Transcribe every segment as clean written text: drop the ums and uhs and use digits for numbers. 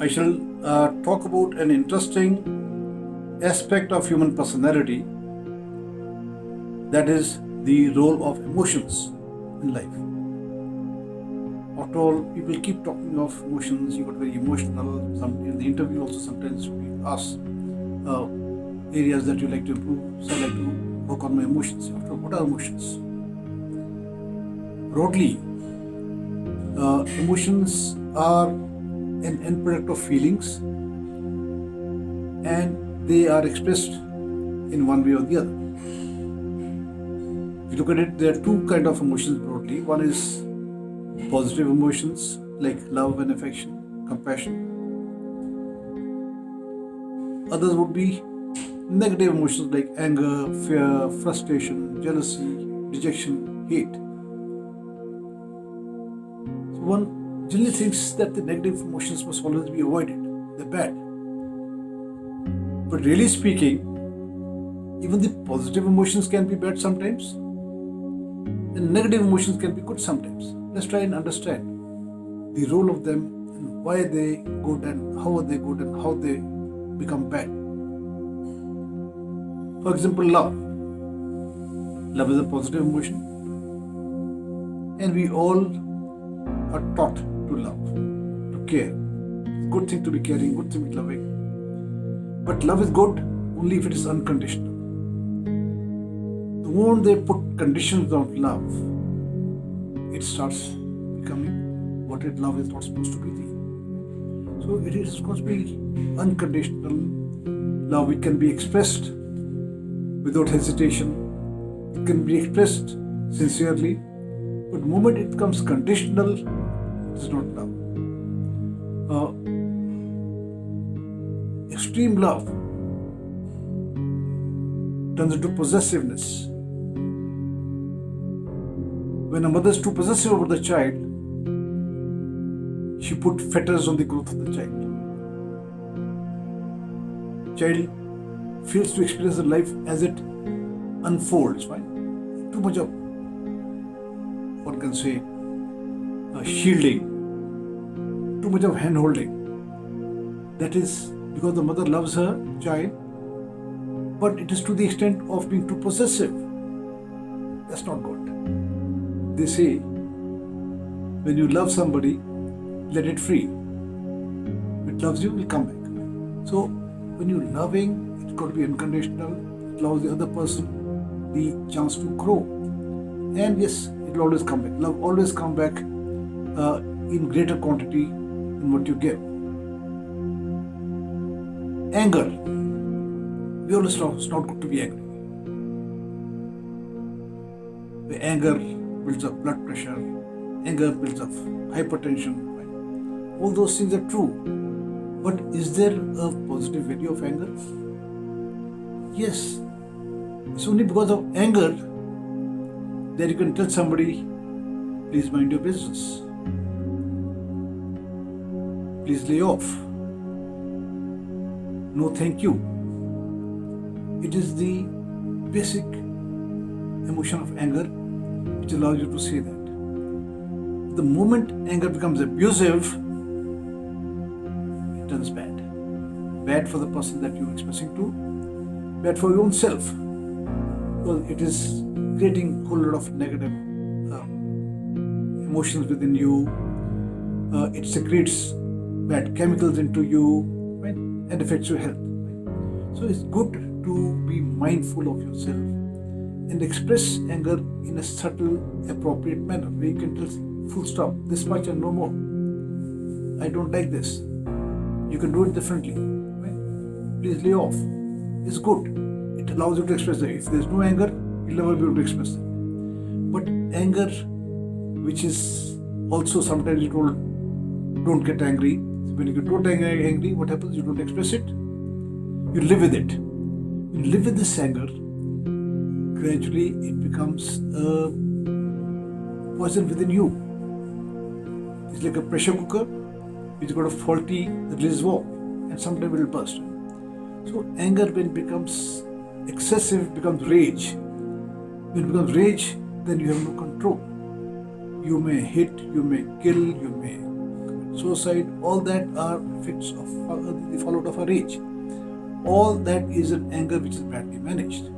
I shall talk about an interesting aspect of human personality, that is the role of emotions in life. After all, people keep talking of emotions. You got very emotional. In the interview also sometimes we ask areas that you like to improve. So I like to work on my emotions. After all, what are emotions? Broadly, emotions are an end product of feelings, and they are expressed in one way or the other. If you look at it, there are two kind of emotions broadly. One is positive emotions like love and affection, compassion. Others would be negative emotions like anger, fear, frustration, jealousy, rejection, hate. So one generally thinks that the negative emotions must always be avoided. They're bad. But really speaking, even the positive emotions can be bad sometimes, and negative emotions can be good sometimes. Let's try and understand the role of them and why they good and how are they good and how they become bad. For example, love. Love is a positive emotion, and we all are taught to love, to care. Good thing to be caring, good thing to be loving. But love is good only if it is unconditional. The moment they put conditions on love, it starts becoming what love is not supposed to be. So it is supposed to be unconditional love. It can be expressed without hesitation. It can be expressed sincerely. But the moment it becomes conditional, it is not love. Extreme love turns into possessiveness. When a mother is too possessive over the child, she put fetters on the growth of the child. Child fails to experience the life as it unfolds. Right? Too much of, one can say, shielding, too much of hand holding. That is because the mother loves her child, but it is to the extent of being too possessive. That's not good. They say, when you love somebody, let it free. If it loves you, it will come back. So, when you're loving, it's got to be unconditional. It allows the other person the chance to grow. And yes, it will always come back. Love always come back in greater quantity in what you give. Anger. We always know it's not good to be angry. The anger builds up blood pressure, anger builds up hypertension. Right? All those things are true. But is there a positive value of anger? Yes. It's only because of anger that you can tell somebody, please mind your business. Please lay off. No, thank you. It is the basic emotion of anger which allows you to say that. The moment anger becomes abusive, it turns bad. Bad for the person that you're expressing to, bad for your own self. Because it is creating a whole lot of negative emotions within you. It secretes bad chemicals into you, right? And affects your health. Right? So it's good to be mindful of yourself and express anger in a subtle, appropriate manner where you can tell full stop, this much and no more. I don't like this. You can do it differently. Right? Please lay off. It's good. It allows you to express it. If there's no anger, you'll never be able to express it. But anger, which is also sometimes you're told, don't get angry. When you don't get angry, what happens? You don't express it. You live with it. You live with this anger. Gradually, it becomes a poison within you. It's like a pressure cooker which got a faulty release valve, and sometimes it will burst. So anger, when it becomes excessive, becomes rage. When it becomes rage, then you have no control. You may hit, you may kill, you may commit suicide, all that are effects of the fallout of our age. All that is an anger which is badly managed.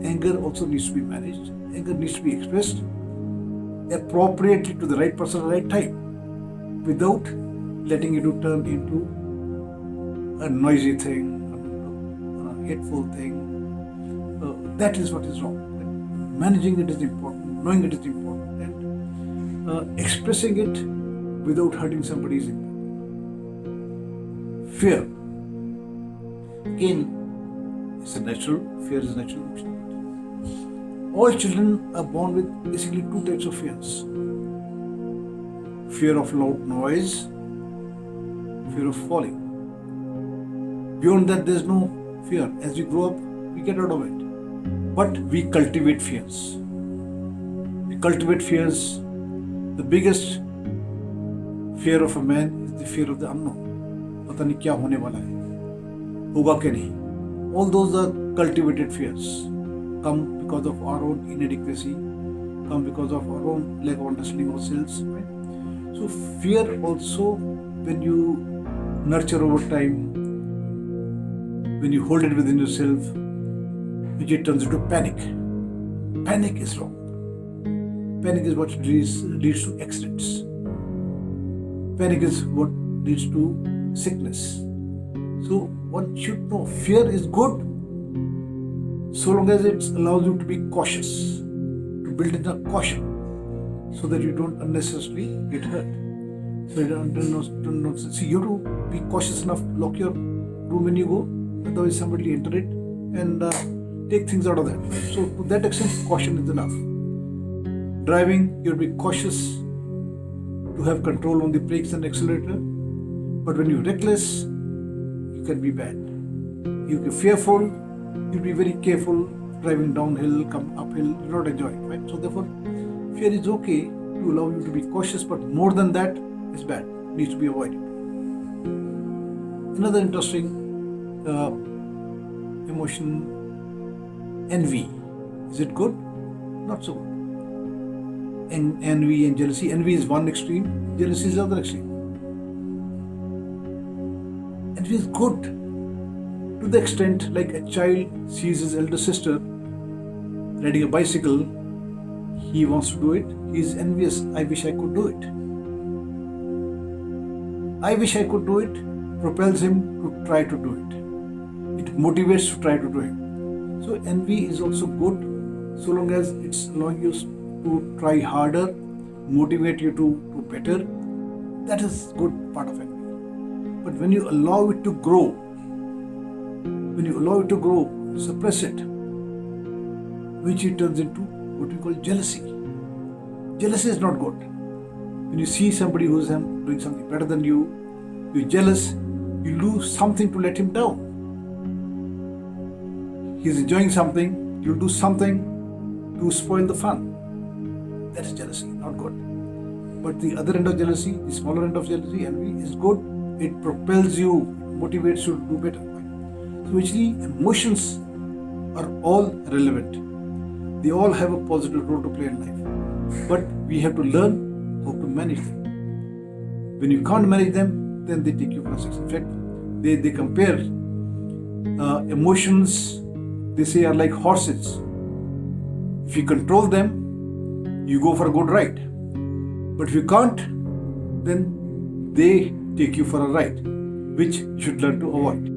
Anger also needs to be managed. Anger needs to be expressed appropriately to the right person at the right time, without letting it turn into a noisy thing, a hateful thing. That is what is wrong. Managing it is important, knowing it is important, and expressing it without hurting somebody is important. Fear, again, is a natural. Fear is a natural emotion. All children are born with basically two types of fears: fear of loud noise, fear of falling. Beyond that, there is no fear. As we grow up, we get out of it. But we cultivate fears. We cultivate fears. The biggest fear of a man is the fear of the unknown. पता नहीं क्या होने वाला है, होगा क्या नहीं. All those are cultivated fears. Come because of our own inadequacy. Come because of our own lack of understanding ourselves. Right? So fear also, when you nurture over time, when you hold it within yourself, it turns into panic. Panic is wrong. Panic is what leads to accidents. Panic is what leads to sickness. So one should know fear is good so long as it allows you to be cautious, to build in a caution, so that you don't unnecessarily get hurt. So you don't see, you have to be cautious enough to lock your room when you go, otherwise somebody will enter it and take things out of that. So to that extent, caution is enough. Driving, you have to be cautious to have control on the brakes and accelerator. But when you're reckless, you can be bad. You can be fearful, you'll be very careful driving downhill, come uphill, you'll not enjoy it, right? So therefore, fear is okay to allow you to be cautious, but more than that is bad, needs to be avoided. Another interesting emotion, envy. Is it good? Not so good. Envy and jealousy. Envy is one extreme, jealousy is the other extreme. Envy is good to the extent like a child sees his elder sister riding a bicycle, he wants to do it, he is envious. I wish I could do it. I wish I could do it propels him to try to do it. It motivates to try to do it. So envy is also good so long as it's allowing you to try harder, motivate you to do better. That is good part of envy. But when you allow it to grow, suppress it, which it turns into what we call jealousy. Jealousy is not good. When you see somebody who's doing something better than you, you're jealous, you do something to let him down. He's enjoying something, you'll do something to spoil the fun. That is jealousy, not good. But the other end of jealousy, the smaller end of jealousy, envy, is good. It propels you, motivates you to do better. So actually, emotions are all relevant. They all have a positive role to play in life. But we have to learn how to manage them. When you can't manage them, then they take you for a six. In fact, they compare emotions, they say, are like horses. If you control them, you go for a good ride. But if you can't, then they take you for a ride, which you should learn to avoid.